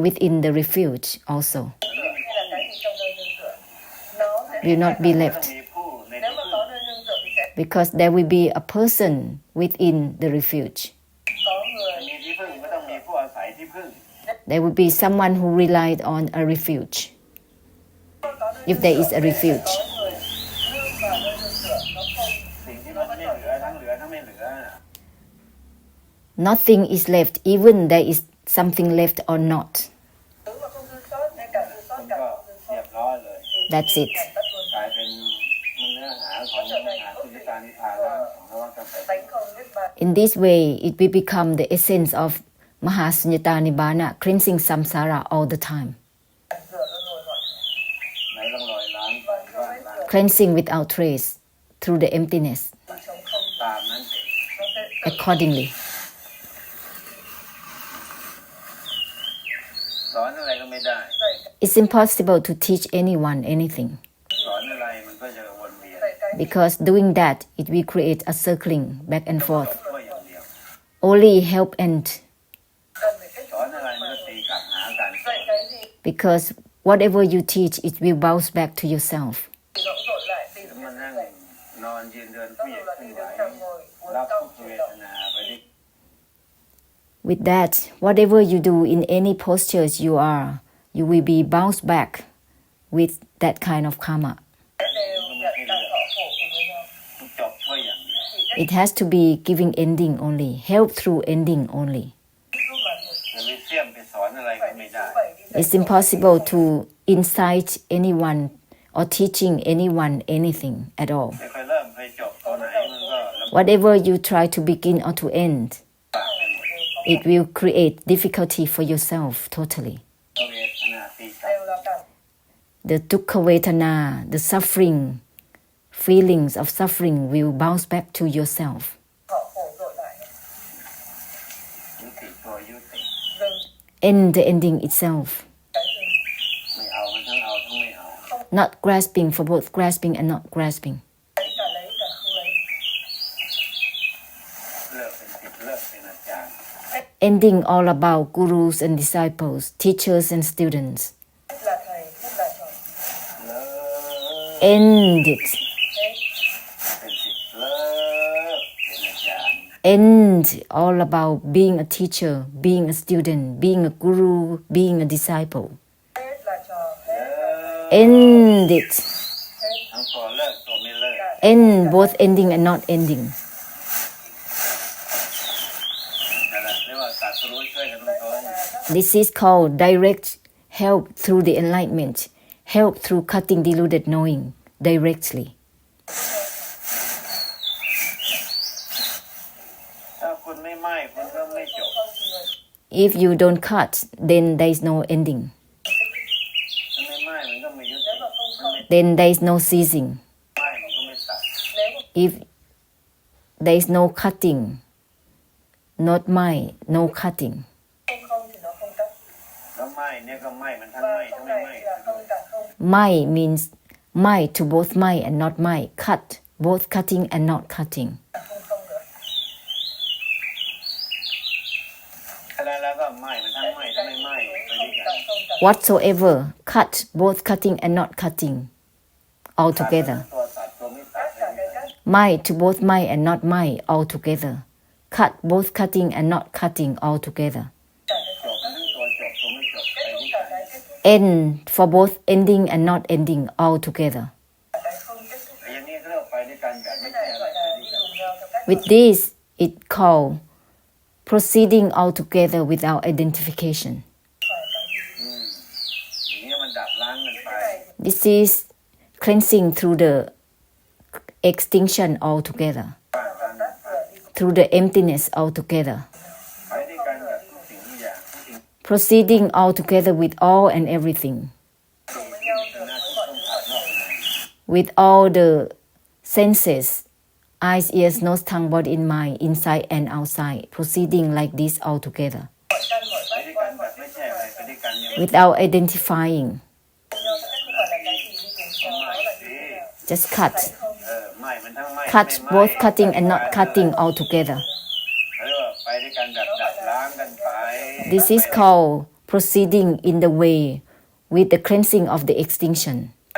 within the refuge also will not be left, because there will be a person within the refuge. There will be someone who relied on a refuge. If there is a refuge, nothing is left, even there is something left or not. That's it. In this way, it will become the essence of Mahasunyata Nibbana, cleansing samsara all the time. Cleansing without trace through the emptiness. Accordingly. It's impossible to teach anyone anything, because doing that, it will create a circling back and forth. Only help end. Because whatever you teach, it will bounce back to yourself. With that, whatever you do in any postures you are, you will be bounced back with that kind of karma. It has to be giving ending only, help through ending only. It's impossible to incite anyone or teaching anyone anything at all. Whatever you try to begin or to end, it will create difficulty for yourself totally. The dukkha vedana, the suffering, feelings of suffering will bounce back to yourself. End the ending itself. Not grasping for both grasping and not grasping. Ending all about gurus and disciples, teachers and students. End it. End all about being a teacher, being a student, being a guru, being a disciple. End it. End both ending and not ending. This is called direct help through the enlightenment, help through cutting deluded knowing directly. If you don't cut, then there is no ending. Then there is no ceasing. If there is no cutting, not mai, no cutting. Mai means mai to both mai and not mai. Cut, both cutting and not cutting. Whatsoever, cut, both cutting and not cutting, altogether. Mai to both mai and not mai, altogether. Cut, both cutting and not cutting, altogether. End for both ending and not ending, altogether. With this, it called proceeding altogether without identification. This is cleansing through the extinction altogether, through the emptiness altogether. Proceeding altogether with all and everything, with all the senses, eyes, ears, nose, tongue, body, and mind, inside and outside, proceeding like this altogether, without identifying. Just cut. Cut, both cutting and not cutting altogether. This is called proceeding in the way with the cleansing of the extinction,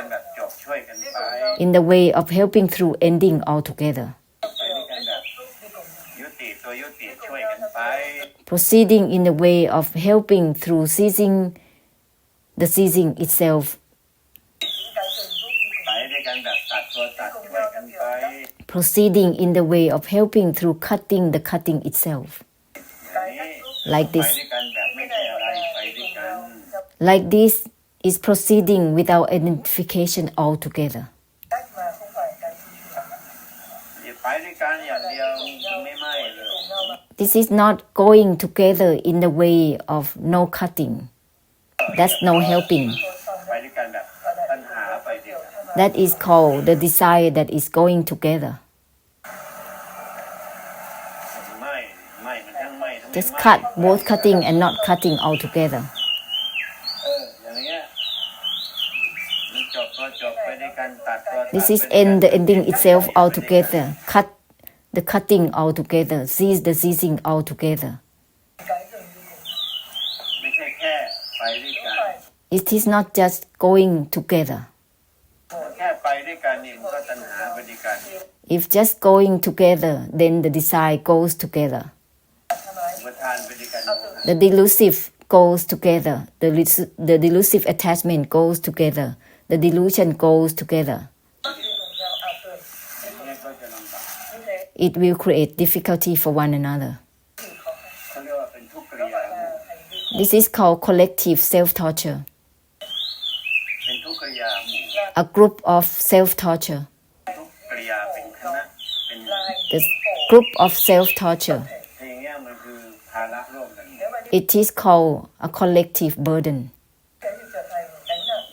แบบจบช่วยกันไป in the way of helping through ending altogether, ไปด้วยกันแบบยุติตัวยุติช่วยกันไป proceeding in the way of helping through ceasing the ceasing itself, ไปด้วยกันแบบตัดตัวตัดช่วยกันไป proceeding in the way of helping through cutting the cutting itself. อย่างนี้ Like ไป this. ด้วยกันแบบไม่ใช่อะไรไปด้วยกัน Like this is proceeding without identification altogether. อย่าไปด้วยกันอย่างเดียวไม่ไหม้เลย This is not going together in the way of no cutting. That's no helping. ไปด้วยกันแบบปัญหาไปด้วยกัน That is called the desire that is going together. ไม่มันทั้งไม่ทั้งไม่ Just ไหม้ cut both cutting and not cutting altogether. อย่างเงี้ยมันจบตัวจบไปด้วยกันตัดตัวตัด This is ไปด้วยกัน end the ending itself altogether. Cut the cutting altogether. Cease the ceasing altogether. ไม่ใช่แค่ไปด้วยกัน It is not just going together. แค่ไปด้วยกันนี่มันก็ตัณหาไปด้วยกัน If just going together, then the desire goes together. อุปทานไปด้วยกัน The delusive goes together. The delusive attachment goes together. The delusion goes together. นี่ก็จะลำบาก It will create difficulty for one another. เขาเรียกว่าเป็นทุกข์กริยา This is called collective self-torture. เป็นทุกข์กริยาหมู่ A group of self-torture. ทุกข์กริยาเป็นคณะเป็น The group of self-torture. อย่างเงี้ยมันคือภาระร่วมกัน It is called a collective burden.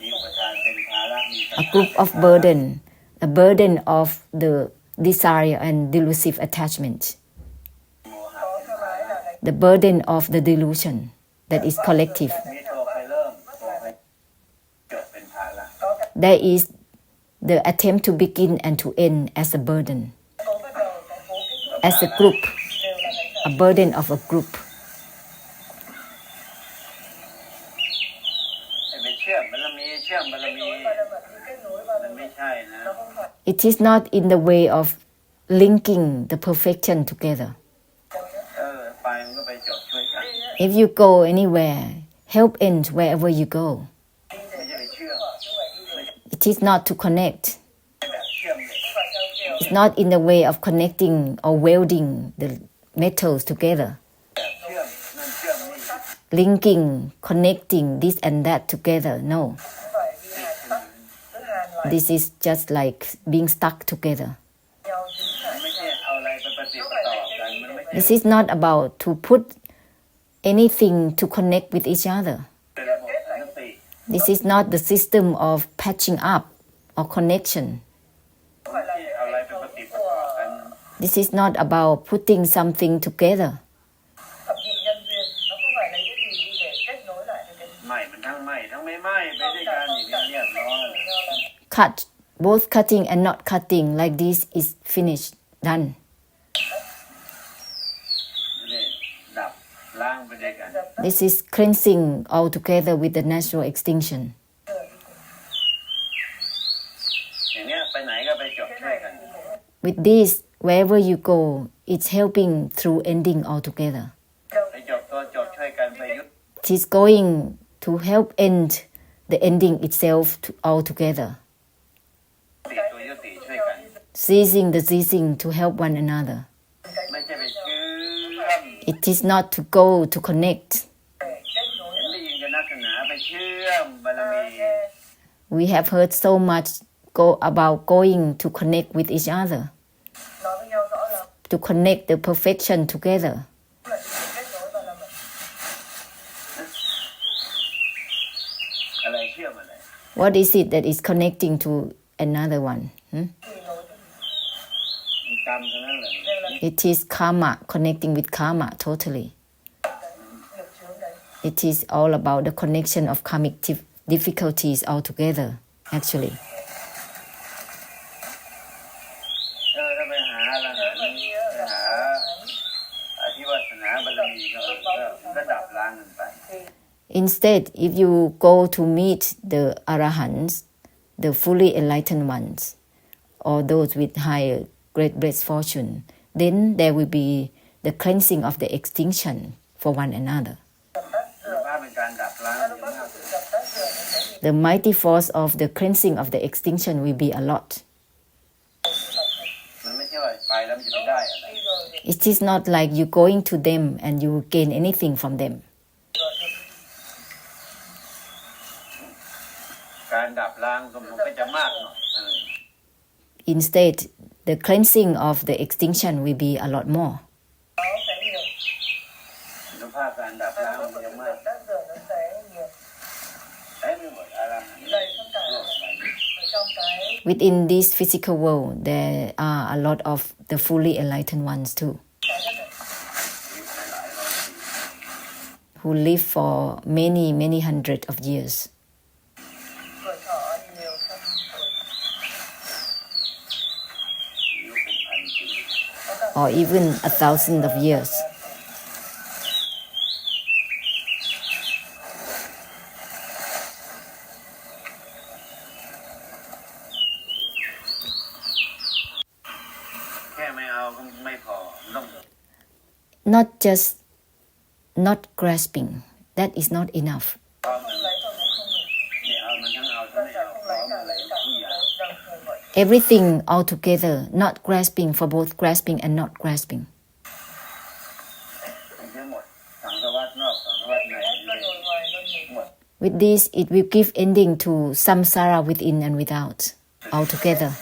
มีอุปทานเป็นภาระมีปัญ A หา group of burden. A burden of the desire and delusive attachment. โมหะเป็นภาระ The burden of the delusion that is collective. มีตัวไปเริ่มตัวไปจบเป็นภาระ There is the attempt to begin and to end as a burden. As a group. A burden of a group. ไปเชื่อมบารมีเชื่อมบารมีมันไม่ใช่นะ It is not in the way of linking the perfection together. ไปมันก็ไปจบช่วยกัน If you go anywhere, help end wherever you go. ไม่ใช่ไปเชื่อม It is not to connect. แบบเชื่อมเนี่ย It's not in the way of connecting or welding the metals together. แบบเชื่อมนั่นเชื่อมนี่ Linking, connecting this and that together. No. This is just like being stuck together. ไม่ใช่เอาอะไรไปปฏิบัติต่อกันมันไม่ใช่ This is not about to put anything to connect with each other. เป็นระบบสันติ This is not the system of patching up or connection. ไม่ใช่เอาอะไรไปปฏิบัติต่อกัน This is not about putting something together. ไหม้มันทั้งไหม้ทั้งไม่ไหม้ไปด้วยกันอย่างนี้เรียบร้อย Cut, both cutting and not cutting, like this is finished, done. นี่ดับล้างไปด้วยกัน This is cleansing altogether with the natural extinction. อย่างเนี้ยไปไหนก็ไปจบช่วยกัน With this, wherever you go, it's helping through ending altogether. ไปจบตัวจบช่วยกันไปยุติ It is going to help end the ending itself altogether. ตัวยุติช่วยกัน Ceasing the ceasing to help one another. ไม่ใช่ไปเชื่อม It is not to go to connect. เห็นได้ยินกันนักหนาไปเชื่อมบารมี We have heard so much about going to connect with each other. To connect the perfection together. อะไรเชื่อมอะไร What is it that is connecting to another one? กรรมทั้งนั้นเลย It is karma, connecting with karma totally. It is all about the connection of karmic difficulties altogether, actually. ถ้าไปหาอรหันต์ไปหาอธิวาสนาบารมีก็ดับล้างกันไป Instead, if you go to meet the arahants, the fully enlightened ones, or those with higher great blessed fortune, then there will be the cleansing of the extinction for one another. The mighty force of the cleansing of the extinction will be a lot. It is not like you going to them and you gain anything from them. Instead, the cleansing of the extinction will be a lot more. Within this physical world, there are a lot of the fully enlightened ones too, who live for many hundreds of years, or even 1,000 of years. Not just not grasping, that is not enough. Everything altogether, not grasping for both grasping and not grasping. With this, it will give ending to samsara within and without altogether.